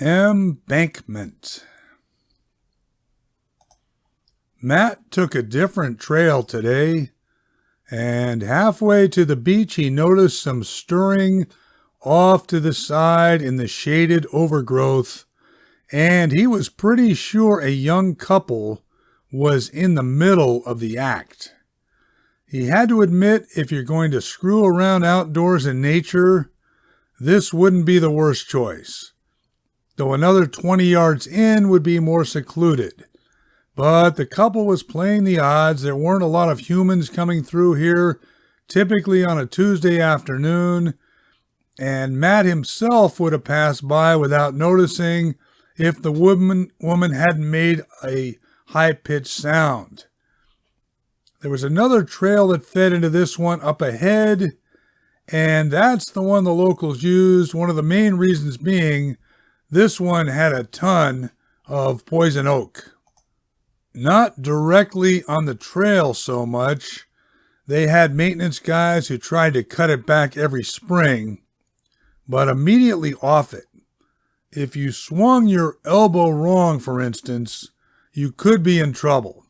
Embankment. Matt took a different trail today, and halfway to the beach he noticed some stirring off to the side in the shaded overgrowth, and he was pretty sure a young couple was in the middle of the act. He had to admit, if you're going to screw around outdoors in nature, this wouldn't be the worst choice, though another 20 yards in would be more secluded. But the couple was playing the odds. There weren't a lot of humans coming through here, typically on a Tuesday afternoon, and Matt himself would have passed by without noticing if the woman hadn't made a high-pitched sound. There was another trail that fed into this one up ahead, and that's the one the locals used, one of the main reasons being this one had a ton of poison oak. Not directly on the trail so much. They had maintenance guys who tried to cut it back every spring, but immediately off it. If you swung your elbow wrong, for instance, you could be in trouble.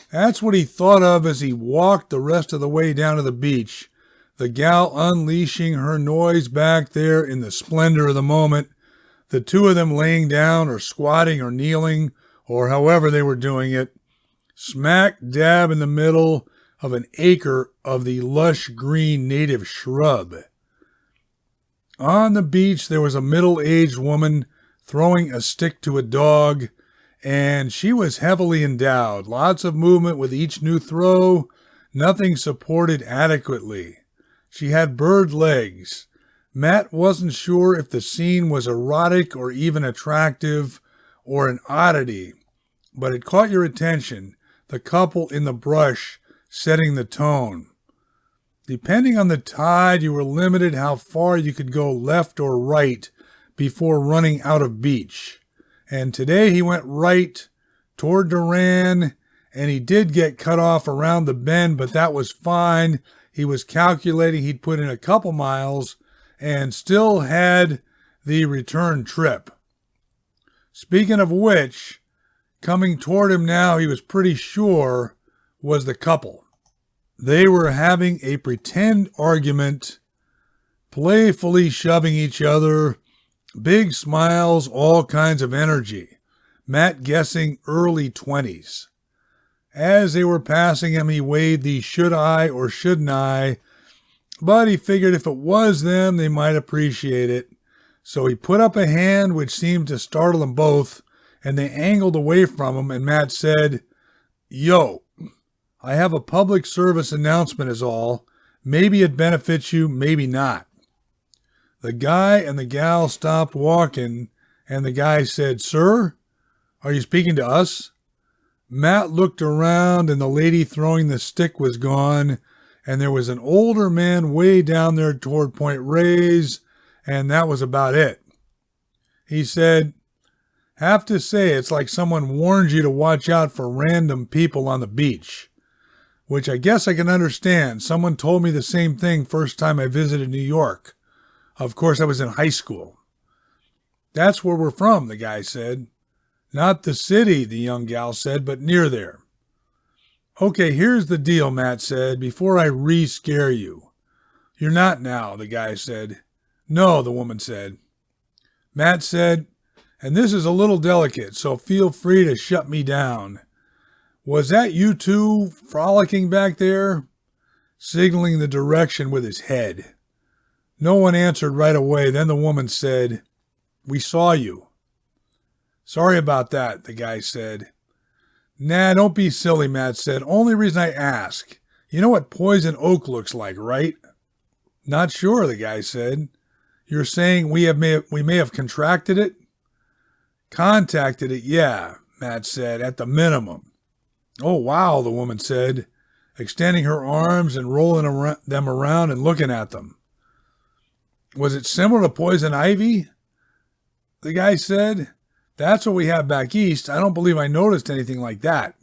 That's what he thought of as he walked the rest of the way down to the beach, the gal unleashing her noise back there in the splendor of the moment, the two of them laying down or squatting or kneeling, or however they were doing it, smack dab in the middle of an acre of the lush green native shrub. On the beach there was a middle-aged woman throwing a stick to a dog, and she was heavily endowed. Lots of movement with each new throw, nothing supported adequately. She had bird legs. Matt wasn't sure if the scene was erotic or even attractive or an oddity, but it caught your attention, the couple in the brush setting the tone. Depending on the tide, you were limited how far you could go left or right before running out of beach. And today he went right toward Duran, and he did get cut off around the bend, but that was fine. He was calculating he'd put in a couple miles and still had the return trip. Speaking of which, coming toward him now, he was pretty sure was the couple. They were having a pretend argument, playfully shoving each other, big smiles, all kinds of energy. Matt guessing early 20s. As they were passing him, he weighed the should I or shouldn't I, but he figured if it was them, they might appreciate it. So he put up a hand which seemed to startle them both, and they angled away from him, and Matt said, "Yo, I have a public service announcement is all. Maybe it benefits you, maybe not." The guy and the gal stopped walking, and the guy said, "Sir, are you speaking to us?" Matt looked around, and the lady throwing the stick was gone, and there was an older man way down there toward Point Reyes, and that was about it. He said, "Have to say it's like someone warned you to watch out for random people on the beach," which I guess I can understand. Someone told me the same thing first time I visited New York. Of course, I was in high school. "That's where we're from," the guy said. "Not the city," the young gal said, "but near there." "Okay, here's the deal," Matt said, "before I re-scare you." "You're not now," the guy said. "No," the woman said. Matt said, "And this is a little delicate, so feel free to shut me down. Was that you two frolicking back there?" Signaling the direction with his head. No one answered right away. Then the woman said, "We saw you." "Sorry about that," the guy said. "Nah, don't be silly," Matt said. "Only reason I ask, you know what poison oak looks like, right?" "Not sure," the guy said. "You're saying we may have contracted it?" "Contacted it, yeah," Matt said, "at the minimum." "Oh, wow," the woman said, extending her arms and rolling them around and looking at them. "Was it similar to poison ivy?" The guy said, "That's what we have back east. I don't believe I noticed anything like that."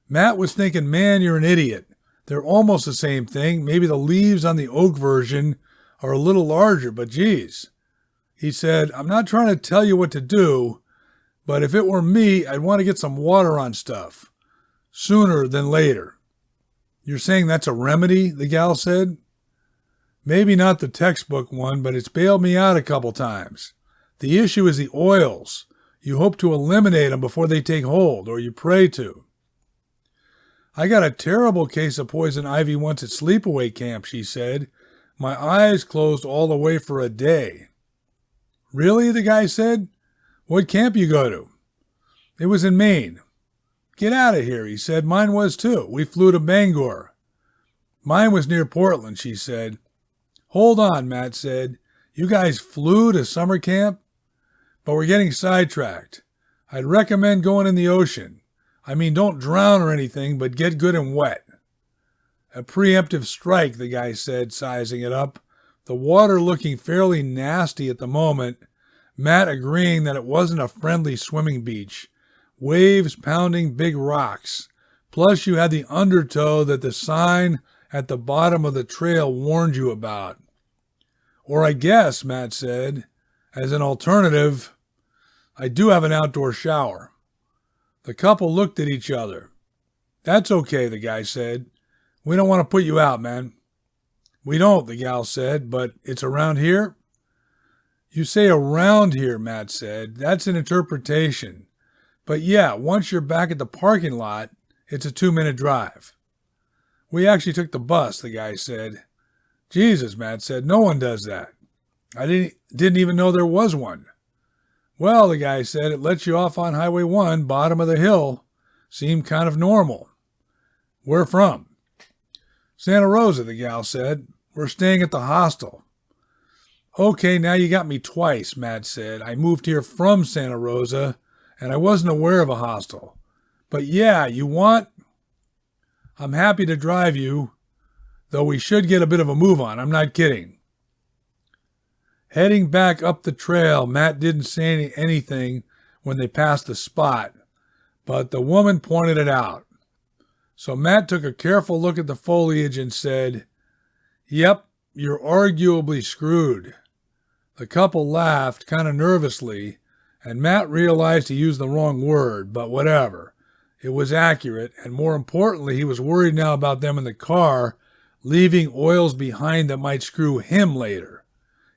Matt was thinking, man, you're an idiot. They're almost the same thing. Maybe the leaves on the oak version are a little larger, but geez. He said, I'm not trying to tell you what to do, but if it were me, I'd want to get some water on stuff. Sooner than later. You're saying that's a remedy? The gal said. Maybe not the textbook one, but it's bailed me out a couple times. The issue is the oils. You hope to eliminate them before they take hold, or you pray to. I got a terrible case of poison ivy once at sleepaway camp, she said. My eyes closed all the way for a day. Really? The guy said. What camp you go to? It was in Maine. Get out of here, he said. Mine was too. We flew to Bangor. Mine was near Portland, she said. Hold on, Matt said. You guys flew to summer camp? But we're getting sidetracked. I'd recommend going in the ocean. I mean, don't drown or anything, but get good and wet. A preemptive strike, the guy said, sizing it up. The water looking fairly nasty at the moment, Matt agreeing that it wasn't a friendly swimming beach. Waves pounding big rocks. Plus you had the undertow that the sign at the bottom of the trail warned you about. Or I guess, Matt said, as an alternative, I do have an outdoor shower. The couple looked at each other. That's okay, the guy said. We don't want to put you out, man. We don't, the gal said, but it's around here? You say around here, Matt said. That's an interpretation. But yeah, once you're back at the parking lot, it's a 2-minute drive. We actually took the bus, the guy said. Jesus, Matt said, no one does that. I didn't even know there was one. Well, the guy said, it lets you off on Highway 1, bottom of the hill. Seemed kind of normal. Where from? Santa Rosa, the gal said. We're staying at the hostel. Okay, now you got me twice, Matt said. I moved here from Santa Rosa, and I wasn't aware of a hostel. But yeah, you want? I'm happy to drive you, though we should get a bit of a move on. I'm not kidding. Heading back up the trail, Matt didn't say anything when they passed the spot, but the woman pointed it out. So Matt took a careful look at the foliage and said, Yep, you're arguably screwed. The couple laughed kind of nervously, and Matt realized he used the wrong word, but whatever. It was accurate, and more importantly, he was worried now about them in the car, leaving oils behind that might screw him later.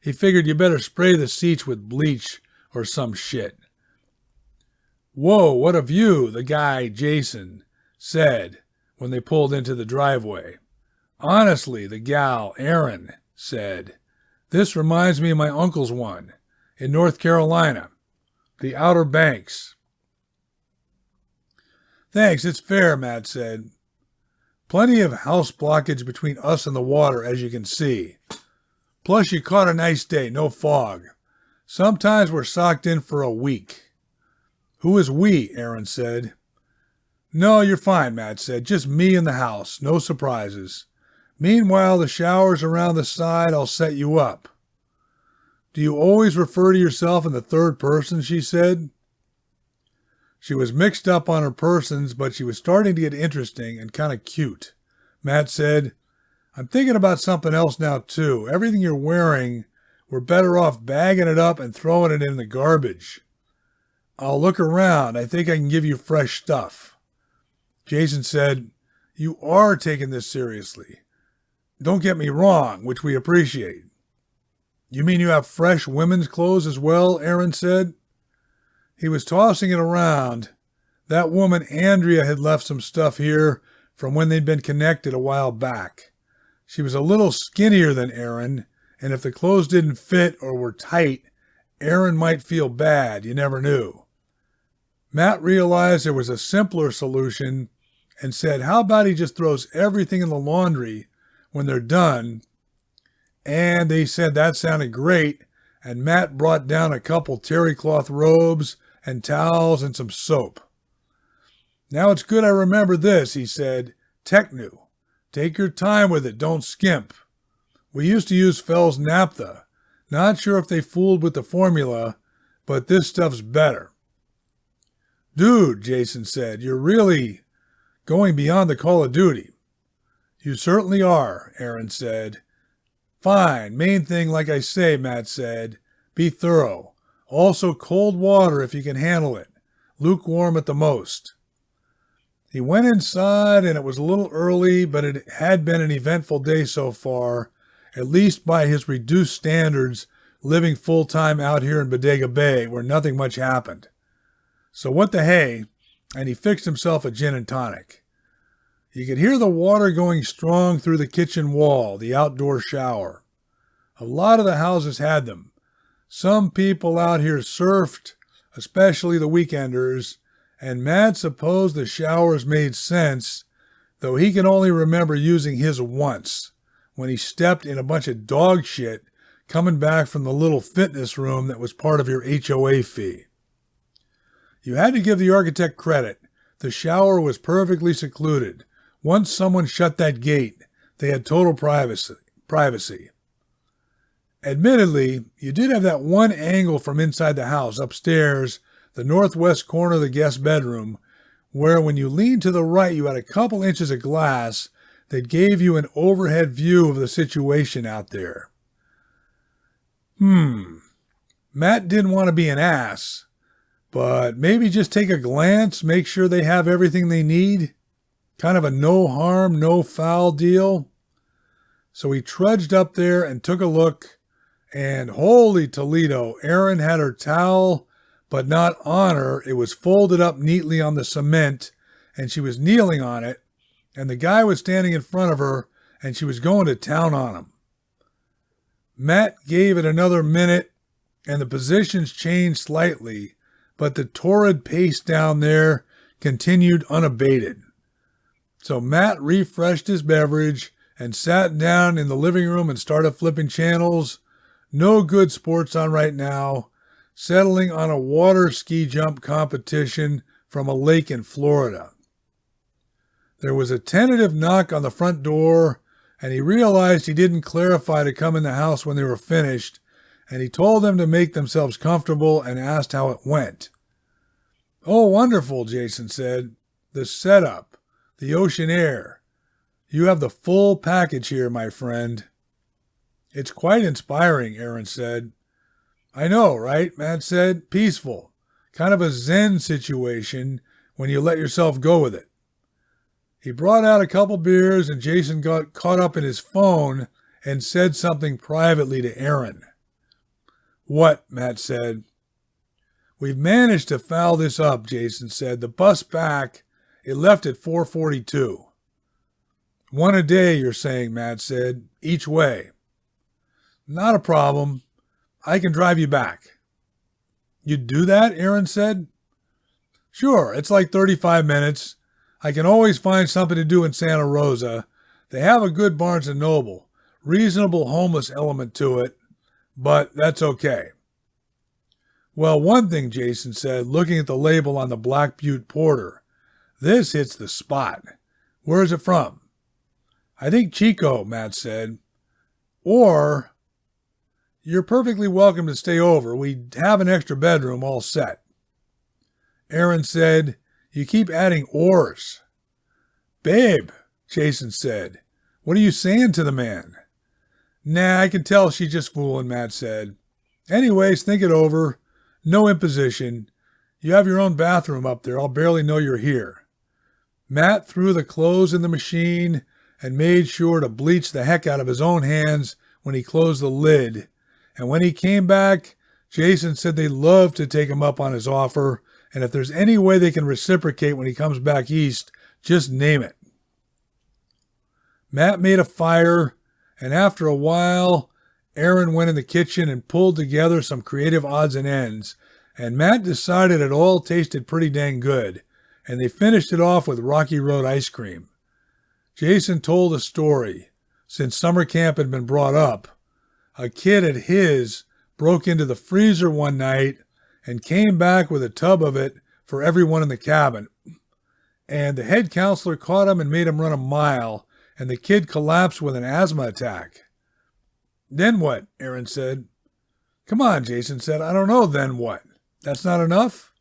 He figured you better spray the seats with bleach or some shit. Whoa, what a view, the guy, Jason, said when they pulled into the driveway. Honestly, the gal, Erin, said, this reminds me of my uncle's one in North Carolina, the Outer Banks. Thanks, it's fair, Matt said. Plenty of house blockage between us and the water, as you can see. Plus, you caught a nice day, no fog. Sometimes we're socked in for a week. Who is we? Erin said. No, you're fine, Matt said. Just me in the house. No surprises. Meanwhile, the shower's around the side. I'll set you up. Do you always refer to yourself in the third person? She said. She was mixed up on her persons, but she was starting to get interesting and kind of cute. Matt said, I'm thinking about something else now, too. Everything you're wearing, we're better off bagging it up and throwing it in the garbage. I'll look around. I think I can give you fresh stuff. Jason said, you are taking this seriously. Don't get me wrong, which we appreciate. You mean you have fresh women's clothes as well? Erin said. He was tossing it around. That woman, Andrea, had left some stuff here from when they'd been connected a while back. She was a little skinnier than Erin, and if the clothes didn't fit or were tight, Erin might feel bad. You never knew. Matt realized there was a simpler solution and said, how about he just throws everything in the laundry when they're done? And they said that sounded great, and Matt brought down a couple terry cloth robes and towels and some soap. Now it's good I remember this, he said. Technu. Take your time with it, don't skimp. We used to use Fell's naphtha. Not sure if they fooled with the formula, but this stuff's better. Dude, Jason said, you're really going beyond the Call of Duty. You certainly are, Erin said. Fine, main thing like I say, Matt said. Be thorough. Also cold water if you can handle it. Lukewarm at the most. He went inside, and it was a little early, but it had been an eventful day so far, at least by his reduced standards living full-time out here in Bodega Bay, where nothing much happened. So what the hey, and he fixed himself a gin and tonic. You could hear the water going strong through the kitchen wall, the outdoor shower. A lot of the houses had them. Some people out here surfed, especially the weekenders, and Matt supposed the showers made sense, though he can only remember using his once, when he stepped in a bunch of dog shit coming back from the little fitness room that was part of your HOA fee. You had to give the architect credit. The shower was perfectly secluded. Once someone shut that gate, they had total privacy. Admittedly, you did have that one angle from inside the house, upstairs, the northwest corner of the guest bedroom, where when you leaned to the right, you had a couple inches of glass that gave you an overhead view of the situation out there. Matt didn't want to be an ass, but maybe just take a glance, make sure they have everything they need. Kind of a no harm, no foul deal. So he trudged up there and took a look, and holy Toledo, Erin had her towel, but not on her. It was folded up neatly on the cement, and she was kneeling on it, and the guy was standing in front of her, and she was going to town on him. Matt gave it another minute, and the positions changed slightly, but the torrid pace down there continued unabated. So Matt refreshed his beverage and sat down in the living room and started flipping channels. No good sports on right now, settling on a water ski jump competition from a lake in Florida. There was a tentative knock on the front door, and he realized he didn't clarify to come in the house when they were finished, and he told them to make themselves comfortable and asked how it went. "Oh, wonderful," Jason said. "The setup, the ocean air. You have the full package here, my friend." "It's quite inspiring," Erin said. "I know, right?" Matt said. "Peaceful. Kind of a Zen situation when you let yourself go with it." He brought out a couple beers, and Jason got caught up in his phone and said something privately to Erin. "What?" Matt said. "We've managed to foul this up," Jason said. "The bus back, it left at 4:42. "One a day, you're saying," Matt said. "Each way." "Not a problem. I can drive you back." "You'd do that?" Erin said. "Sure, it's like 35 minutes. I can always find something to do in Santa Rosa. They have a good Barnes & Noble. Reasonable homeless element to it, but that's okay." "Well, one thing," Jason said, looking at the label on the Black Butte Porter. "This hits the spot. Where is it from?" "I think Chico," Matt said. "Or, you're perfectly welcome to stay over. We have an extra bedroom all set." Erin said, "You keep adding ors." "Babe," Jason said, "what are you saying to the man?" "Nah, I can tell she's just fooling," Matt said. "Anyways, think it over. No imposition. You have your own bathroom up there. I'll barely know you're here." Matt threw the clothes in the machine and made sure to bleach the heck out of his own hands when he closed the lid. And when he came back, Jason said they'd love to take him up on his offer, and if there's any way they can reciprocate when he comes back east, just name it. Matt made a fire, and after a while, Erin went in the kitchen and pulled together some creative odds and ends, and Matt decided it all tasted pretty dang good, and they finished it off with Rocky Road ice cream. Jason told a story. Since summer camp had been brought up, a kid at his broke into the freezer one night and came back with a tub of it for everyone in the cabin. And the head counselor caught him and made him run a mile, and the kid collapsed with an asthma attack. "Then what?" Erin said. "Come on," Jason said. "I don't know, then what? That's not enough?"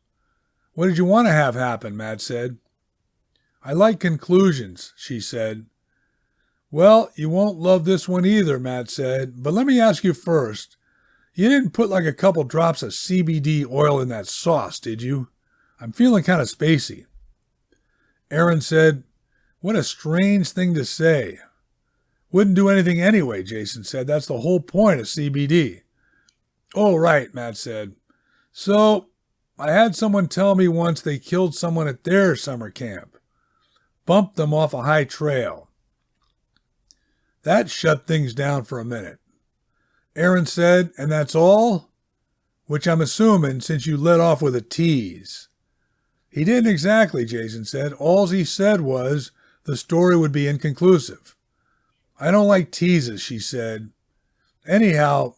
"What did you want to have happen?" Matt said. "I like conclusions," she said. "Well, you won't love this one either," Matt said. "But let me ask you first. You didn't put like a couple drops of CBD oil in that sauce, did you? I'm feeling kind of spacey. Aaron said, "What a strange thing to say." "Wouldn't do anything anyway," Jason said. "That's the whole point of CBD. "Oh, right," Matt said. "So, I had someone tell me once they killed someone at their summer camp. Bumped them off a high trail." That shut things down for a minute. Aaron said, "And that's all?" Which I'm assuming, since you let off with a tease. "He didn't exactly," Jason said. "All he said was the story would be inconclusive." "I don't like teases," she said. "Anyhow,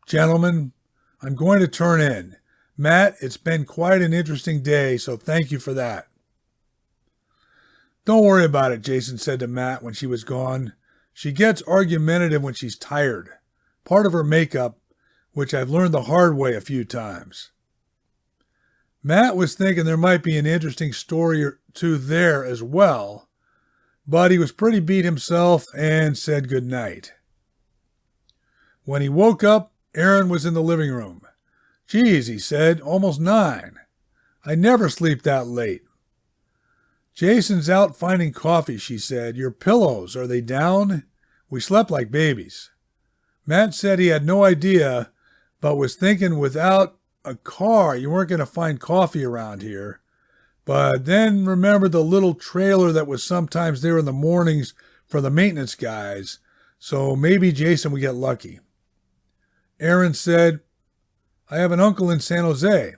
gentlemen, I'm going to turn in. Matt, it's been quite an interesting day, so thank you for that." "Don't worry about it," Jason said to Matt when she was gone. "She gets argumentative when she's tired. Part of her makeup, which I've learned the hard way a few times." Matt was thinking there might be an interesting story or two there as well, but he was pretty beat himself and said good night. When he woke up, Aaron was in the living room. "Geez," he said, "almost 9. I never sleep that late." "Jason's out finding coffee," she said. "Your pillows, are they down? We slept like babies." Matt said he had no idea, but was thinking without a car you weren't going to find coffee around here. But then remembered the little trailer that was sometimes there in the mornings for the maintenance guys, so maybe Jason would get lucky. Aaron said, "I have an uncle in San Jose.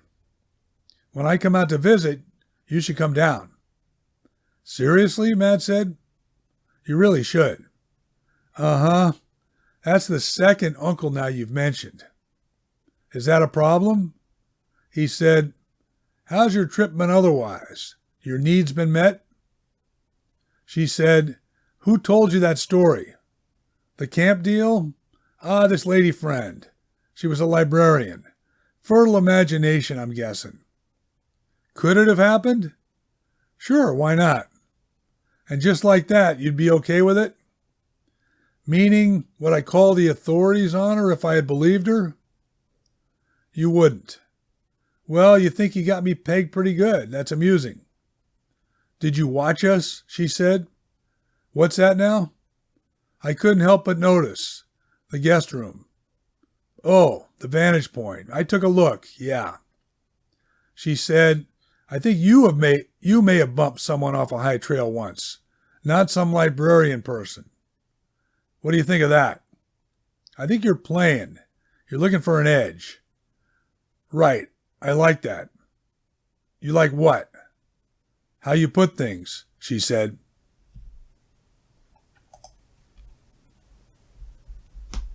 When I come out to visit, you should come down." "Seriously?" Matt said. "You really should." "Uh-huh. That's the second uncle now you've mentioned." "Is that a problem?" He said, "How's your trip been otherwise? Your needs been met?" She said, "Who told you that story?" "The camp deal? This lady friend. She was a librarian. Fertile imagination, I'm guessing." "Could it have happened?" "Sure, why not?" "And just like that, you'd be okay with it?" "Meaning, would I call the authorities on her if I had believed her?" "You wouldn't." "Well, you think you got me pegged pretty good. That's amusing." "Did you watch us?" she said. "What's that now?" "I couldn't help but notice. The guest room." "Oh, the vantage point. I took a look. Yeah." She said, "I think you may have bumped someone off a high trail once. Not some librarian person. What do you think of that?" "I think you're playing. You're looking for an edge." "Right. I like that." "You like what?" "How you put things," she said.